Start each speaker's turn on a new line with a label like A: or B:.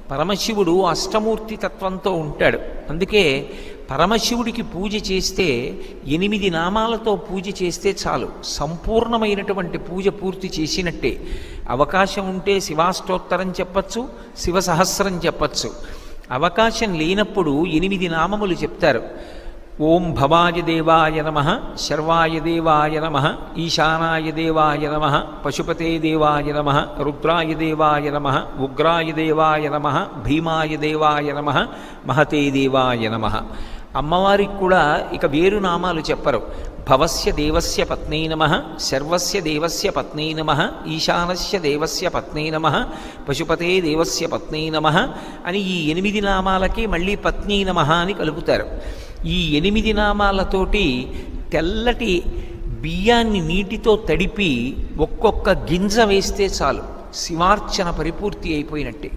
A: పరమశివుడు అష్టమూర్తి తత్వంతో ఉంటాడు. అందుకే పరమశివుడికి పూజ చేస్తే 8 నామాలతో పూజ చేస్తే చాలు, సంపూర్ణమైనటువంటి పూజ పూర్తి చేసినట్టే. అవకాశం ఉంటే శివాష్టోత్తరం చెప్పచ్చు, శివ సహస్రం చెప్పచ్చు. అవకాశం లేనప్పుడు 8 నామములు చెప్తారు. ఓం భవాయ దేవాయ నమః, శర్వాయ దేవాయ నమః, ఈశానాయ దేవాయ నమః, పశుపతే దేవాయ నమః, రుద్రాయ దేవాయ నమః, ఉగ్రాయ దేవాయ నమః, భీమాయ దేవాయ నమః, మహతే దేవాయ నమః. అమ్మవారికి కూడా ఇక వేరు నామాలు చెప్పరు. భవస్య దేవస్య పత్నీ నమః, శర్వస్య దేవస్య పత్నీ నమః, ఈశానస్య దేవస్య పత్నీ నమః, పశుపతే దేవస్య పత్నీ నమః అని ఈ 8 నామాలకి మళ్ళీ పత్నీ నమః అని కలుపుతారు. ఈ 8 నామాలతోటి తెల్లటి బియ్యాన్ని నీటితో తడిపి ఒక్కొక్క గింజ వేస్తే చాలు, శివార్చన పరిపూర్తి అయిపోయినట్టే.